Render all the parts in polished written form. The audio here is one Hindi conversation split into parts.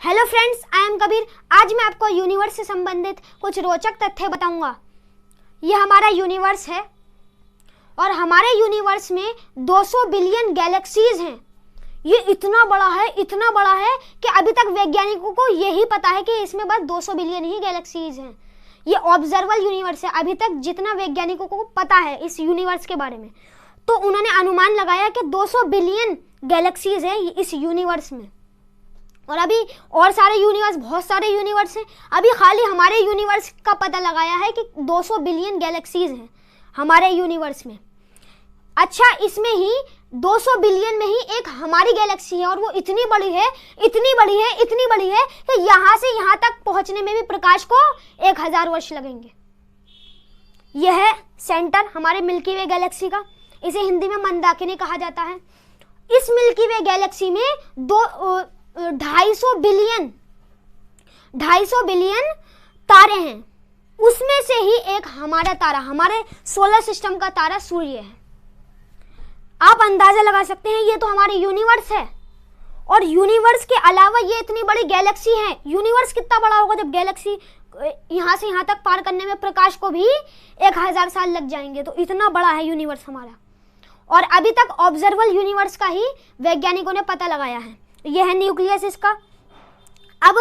Hello friends, I am Kabir. आज मैं आपको यूनिवर्स से संबंधित कुछ रोचक तथ्य बताऊंगा। ये हमारा यूनिवर्स है और हमारे यूनिवर्स में 200 बिलियन गैलेक्सीज हैं। ये इतना बड़ा है कि अभी तक वैज्ञानिकों को यही पता है कि इसमें बस 200 बिलियन ही गैलेक्सीज हैं। ये ऑब्जर्वेबल यूनिवर्स है। अभी तक जितना वैज्ञानिकों को पता है इस यूनिवर्स के बारे में, तो उन्होंने अनुमान लगाया कि 200 बिलियन गैलेक्सीज है इस यूनिवर्स में। और अभी और सारे यूनिवर्स, बहुत सारे यूनिवर्स हैं। अभी खाली हमारे यूनिवर्स का पता लगाया है कि 200 बिलियन गैलेक्सीज हैं हमारे यूनिवर्स में। अच्छा, इसमें ही 200 बिलियन में ही एक हमारी गैलेक्सी है और वो इतनी बड़ी है कि यहाँ से यहाँ तक पहुँचने में भी प्रकाश को 1000 वर्ष लगेंगे। यह है सेंटर हमारे मिल्की वे गैलेक्सी का। इसे हिंदी में मंदाकिनी कहा जाता है। इस मिल्की वे गैलेक्सी में 250 बिलियन तारे हैं। उसमें से ही एक हमारा तारा, हमारे सोलर सिस्टम का तारा सूर्य है। आप अंदाजा लगा सकते हैं, ये तो हमारे यूनिवर्स है और यूनिवर्स के अलावा ये इतनी बड़ी गैलेक्सी है। यूनिवर्स कितना बड़ा होगा जब गैलेक्सी यहाँ से यहाँ तक पार करने में प्रकाश को भी 1000 साल लग जाएंगे। तो इतना बड़ा है यूनिवर्स हमारा और अभी तक ऑब्जर्वेबल यूनिवर्स का ही वैज्ञानिकों ने पता लगाया है। यह है न्यूक्लियस इसका। अब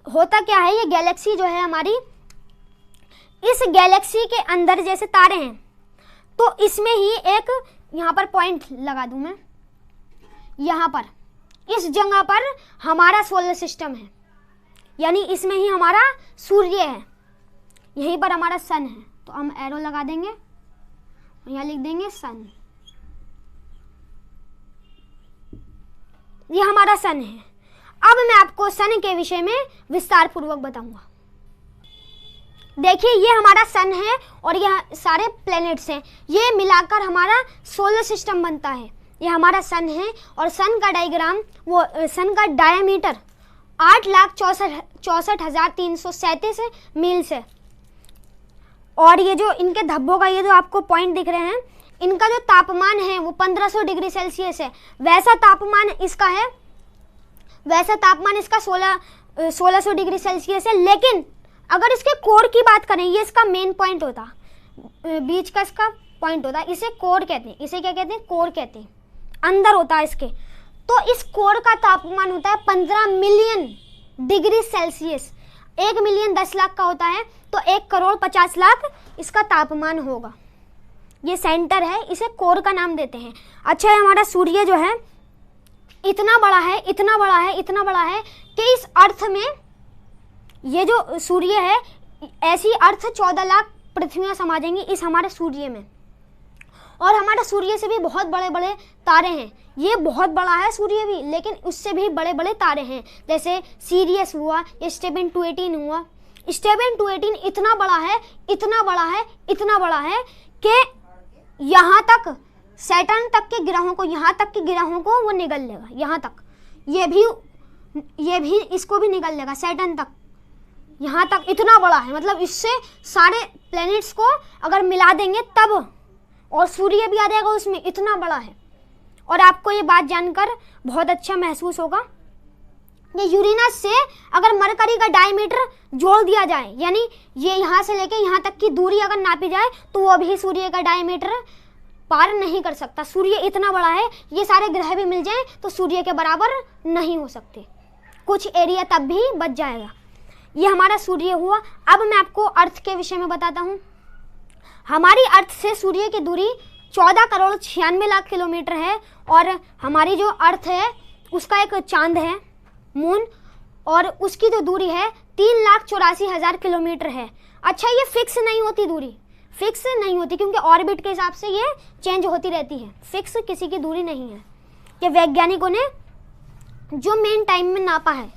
होता क्या है, ये गैलेक्सी जो है हमारी, इस गैलेक्सी के अंदर जैसे तारे हैं तो इसमें ही एक, यहाँ पर पॉइंट लगा दूं मैं, यहाँ पर इस जगह पर हमारा सोलर सिस्टम है, यानी इसमें ही हमारा सूर्य है, यहीं पर हमारा सन है। तो हम एरो लगा देंगे, यहाँ लिख देंगे सन। ये हमारा सन है। अब मैं आपको सन के विषय में विस्तार पूर्वक बताऊंगा। देखिए, ये हमारा सन है और यह सारे प्लैनेट्स हैं। ये मिलाकर हमारा सोलर सिस्टम बनता है। ये हमारा सन है और सन का डायग्राम, वो सन का डायमीटर 8,64,337 मील्स है। और ये जो इनके धब्बों का ये जो आपको पॉइंट दिख रहे हैं, इनका जो तापमान है वो 1500 डिग्री सेल्सियस है। वैसा तापमान इसका 1600 डिग्री सेल्सियस है। लेकिन अगर इसके कोर की बात करें, ये इसका मेन पॉइंट होता, बीच का इसका पॉइंट होता, इसे कोर कहते हैं। इसे क्या कहते हैं? कोर कहते हैं। अंदर होता है इसके। तो इस कोर का तापमान होता है 15 million degree Celsius. 1 million 10 lakh का होता है, तो 1 करोड़ 50 लाख इसका तापमान होगा। ये सेंटर है, इसे कोर का नाम देते हैं। अच्छा, हमारा सूर्य जो है इतना बड़ा है कि इस अर्थ में ये जो सूर्य है, ऐसी अर्थ 14 लाख पृथ्वियां समा जाएंगी इस हमारे सूर्य में। और हमारे सूर्य से भी बहुत बड़े बड़े तारे हैं। ये बहुत बड़ा है सूर्य भी, लेकिन उससे भी बड़े बड़े तारे हैं, जैसे सीरियस हुआ, ये स्टेबन 218 हुआ। स्टेबन 218 इतना बड़ा है कि यहाँ तक सैटर्न तक के ग्रहों को वो निगल लेगा। यहाँ तक ये भी इसको भी निगल लेगा, सैटर्न तक। यहाँ तक इतना बड़ा है, मतलब इससे सारे प्लैनेट्स को अगर मिला देंगे तब, और सूर्य भी आ जाएगा उसमें, इतना बड़ा है। और आपको ये बात जानकर बहुत अच्छा महसूस होगा, ये यूरेनस से अगर मरकरी का डायमीटर जोड़ दिया जाए, यानी ये यहाँ से लेके यहाँ तक की दूरी अगर नापी जाए, तो वो भी सूर्य का डायमीटर पार नहीं कर सकता। सूर्य इतना बड़ा है, ये सारे ग्रह भी मिल जाएं तो सूर्य के बराबर नहीं हो सकते। कुछ एरिया तब भी बच जाएगा। ये हमारा सूर्य हुआ। अब मैं आपको अर्थ के विषय में बताता हूँ। हमारी अर्थ से सूर्य की दूरी 14 करोड़ 96 लाख किलोमीटर है। और हमारी जो अर्थ है उसका एक चांद है, मून, और उसकी जो दूरी है 3,84,000 किलोमीटर है। अच्छा, ये फिक्स नहीं होती, दूरी फिक्स नहीं होती, क्योंकि ऑर्बिट के हिसाब से ये चेंज होती रहती है। फिक्स किसी की दूरी नहीं है। ये वैज्ञानिकों ने जो मेन टाइम में नापा है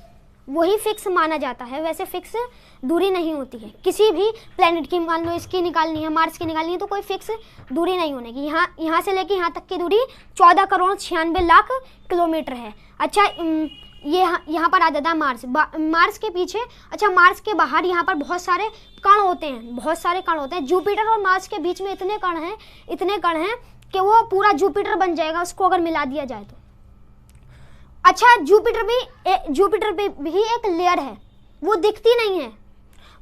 वही फिक्स माना जाता है। वैसे फिक्स दूरी नहीं होती है किसी भी प्लेनेट की। मान लो इसकी निकालनी है, मार्स की निकालनी है, तो कोई फिक्स दूरी नहीं होने की। यहाँ से लेके यहाँ तक की दूरी 14 करोड़ 96 लाख किलोमीटर है। अच्छा, ये यहाँ पर आ जाता है मार्स के पीछे। अच्छा, मार्स के बाहर यहाँ पर बहुत सारे कण होते हैं। जुपिटर और मार्स के बीच में इतने कण हैं कि वो पूरा जुपिटर बन जाएगा उसको अगर मिला दिया जाए तो। अच्छा, जुपिटर पे भी एक लेयर है, वो दिखती नहीं है,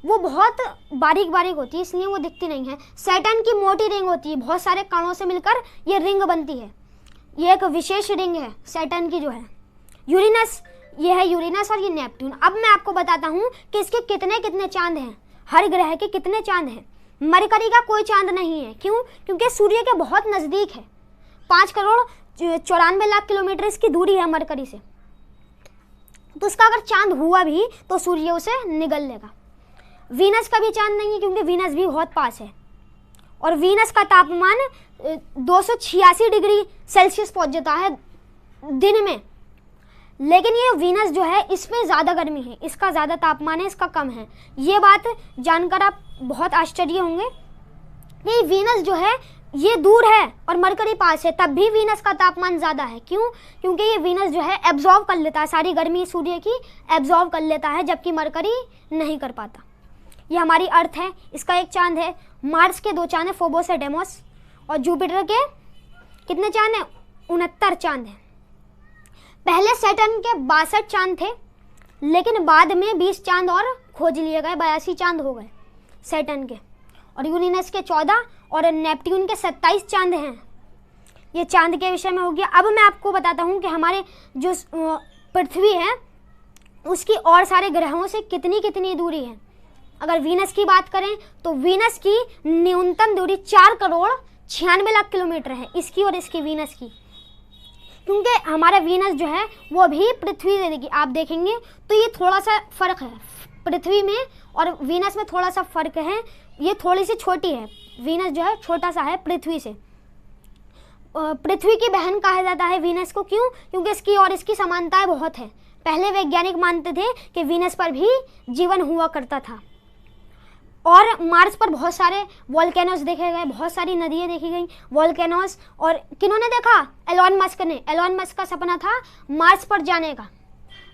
वो बहुत बारीक बारीक होती है, इसलिए वो दिखती नहीं है। सैटर्न की मोटी रिंग होती है, बहुत सारे कणों से मिलकर ये रिंग बनती है, ये एक विशेष रिंग है सैटर्न की जो है। यूरेनस, ये है यूरेनस और ये नेपट्टून। अब मैं आपको बताता हूँ कि इसके कितने कितने चांद हैं, हर ग्रह के कितने चांद हैं। मरकरी का कोई चांद नहीं है, क्यों? क्योंकि सूर्य के बहुत नज़दीक है, 5,94,00,000 किलोमीटर इसकी दूरी है मरकरी से, तो उसका अगर चांद हुआ भी तो सूर्य उसे निगल लेगा। वीनस का भी चांद नहीं है, क्योंकि वीनस भी बहुत पास है, और वीनस का तापमान 286 डिग्री सेल्सियस पहुंच जाता है दिन में। लेकिन ये वीनस जो है, इसमें ज़्यादा गर्मी है, इसका ज़्यादा तापमान है, इसका कम है। ये बात जानकर आप बहुत आश्चर्य होंगे कि वीनस जो है ये दूर है और मरकरी पास है, तब भी वीनस का तापमान ज़्यादा है। क्यों? क्योंकि ये वीनस जो है एब्जॉर्व कर लेता है, सारी गर्मी सूर्य की एब्जॉर्व कर लेता है, जबकि मरकरी नहीं कर पाता। ये हमारी अर्थ है, इसका एक चांद है। मार्स के 2 चांद हैं, फोबोस और डेमोस, और जुपिटर के कितने चांद हैं? 69 चांद हैं। पहले सैटर्न के 62 चांद थे, लेकिन बाद में 20 चांद और खोज लिए गए, 82 चांद हो गए सैटर्न के। और यूरेनस के 14 और नेपट्टून के 27 चांद हैं। ये चांद के विषय में हो गया। अब मैं आपको बताता हूँ कि हमारे जो पृथ्वी है उसकी और सारे ग्रहों से कितनी कितनी दूरी है। अगर वीनस की बात करें तो वीनस की न्यूनतम दूरी 4,96,00,000 किलोमीटर है, इसकी और इसकी वीनस की। क्योंकि हमारा वीनस जो है वो भी पृथ्वी से देखिए, आप देखेंगे तो ये थोड़ा सा फ़र्क है, पृथ्वी में और वीनस में थोड़ा सा फ़र्क है। ये थोड़ी सी छोटी है, वीनस जो है छोटा सा है पृथ्वी से। पृथ्वी की बहन कहा जाता है वीनस को, क्यों? क्योंकि इसकी और इसकी समानताएं बहुत है। पहले वैज्ञानिक मानते थे कि वीनस पर भी जीवन हुआ करता था। और मार्स पर बहुत सारे वोल्केनोस देखे गए, बहुत सारी नदियाँ देखी गई, वोल्केनोस। और किन्होंने देखा? एलोन मस्क ने। एलोन मस्क का सपना था मार्स पर जाने का,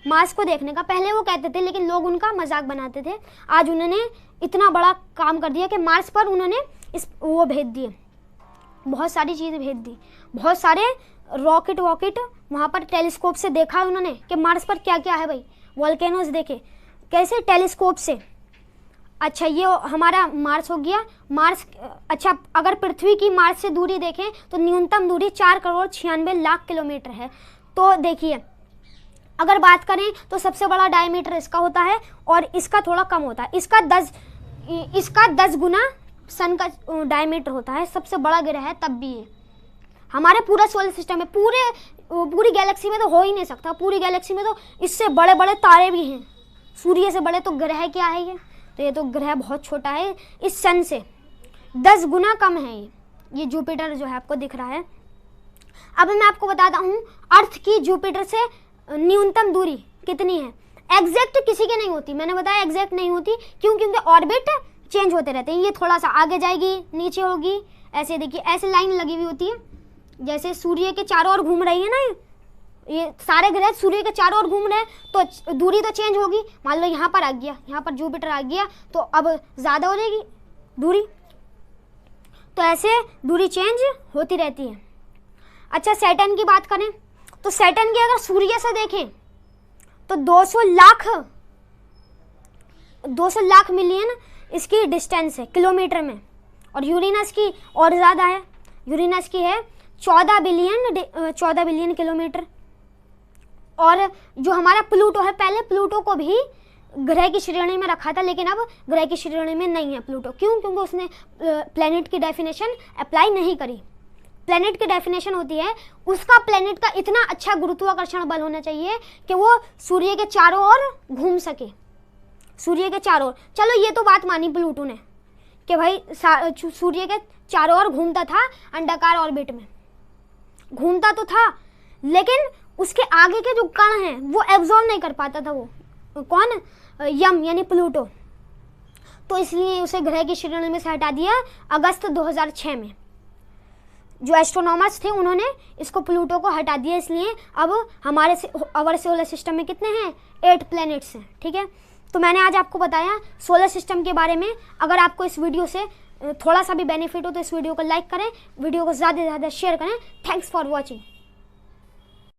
मार्स को देखने का। पहले वो कहते थे, लेकिन लोग उनका मजाक बनाते थे। आज उन्होंने इतना बड़ा काम कर दिया कि मार्स पर उन्होंने वो भेज दिए, बहुत सारी चीज़ें भेज दी, बहुत सारे रॉकेट वहाँ पर टेलीस्कोप से देखा उन्होंने कि मार्स पर क्या क्या है भाई। वोल्केनोस देखे कैसे? टेलीस्कोप से। अच्छा, ये हमारा मार्स हो गया। मार्स, अच्छा, अगर पृथ्वी की मार्स से दूरी देखें तो न्यूनतम दूरी 4,96,00,000 किलोमीटर है। तो देखिए, अगर बात करें तो सबसे बड़ा डायमीटर इसका होता है और इसका थोड़ा कम होता है। इसका 10 गुना सन का डायमीटर होता है। सबसे बड़ा ग्रह है तब भी ये हमारे पूरा सोलर सिस्टम में, पूरी गैलेक्सी में तो हो ही नहीं सकता। पूरी गैलेक्सी में तो इससे बड़े बड़े तारे भी हैं, सूर्य से बड़े। तो ग्रह क्या है ये? तो ये तो ग्रह बहुत छोटा है, इस सन से 10 गुना कम है ये जुपिटर जो है आपको दिख रहा है। अब मैं आपको बताता हूँ अर्थ की जुपिटर से न्यूनतम दूरी कितनी है। एग्जैक्ट किसी की नहीं होती, मैंने बताया एग्जैक्ट नहीं होती। क्यों? क्योंकि ऑर्बिट चेंज होते रहते हैं। ये थोड़ा सा आगे जाएगी, नीचे होगी, ऐसे देखिए, ऐसे लाइन लगी हुई होती है, जैसे सूर्य के चारों ओर घूम रही है ना, ये सारे ग्रह सूर्य के चारों ओर घूम रहे हैं, तो दूरी तो चेंज होगी। मान लो यहाँ पर आ गया, यहाँ पर जुपिटर आ गया, तो अब ज़्यादा हो जाएगी दूरी। तो ऐसे दूरी चेंज होती रहती है। अच्छा, सैटर्न की बात करें तो सैटर्न की अगर सूर्य से देखें तो 200 लाख मिलियन इसकी डिस्टेंस है किलोमीटर में। और यूरेनस की और ज़्यादा है, यूरेनस की है 14 बिलियन किलोमीटर। और जो हमारा प्लूटो है, पहले प्लूटो को भी ग्रह की श्रेणी में रखा था, लेकिन अब ग्रह की श्रेणी में नहीं है प्लूटो। क्यों? क्योंकि उसने प्लैनेट की डेफिनेशन अप्लाई नहीं करी। प्लैनेट की डेफिनेशन होती है उसका प्लैनेट का इतना अच्छा गुरुत्वाकर्षण बल होना चाहिए कि वो सूर्य के चारों ओर घूम सके, सूर्य के चारों ओर। चलो, ये तो बात मानी प्लूटो ने कि भाई सूर्य के चारों ओर घूमता था, अंडाकार ऑर्बिट में घूमता तो था, लेकिन उसके आगे के जो कण हैं वो एब्जॉर्ब नहीं कर पाता था। वो कौन? यम यानी प्लूटो। तो इसलिए उसे ग्रह की श्रेणी में से हटा दिया अगस्त 2006 में। जो एस्ट्रोनॉमर्स थे उन्होंने इसको प्लूटो को हटा दिया। इसलिए अब हमारे सोलर सिस्टम में कितने हैं? 8 प्लैनेट्स हैं। ठीक है, तो मैंने आज आपको बताया सोलर सिस्टम के बारे में। अगर आपको इस वीडियो से थोड़ा सा भी बेनिफिट हो तो इस वीडियो को लाइक करें, वीडियो को ज़्यादा से ज़्यादा शेयर करें। Thanks for watching.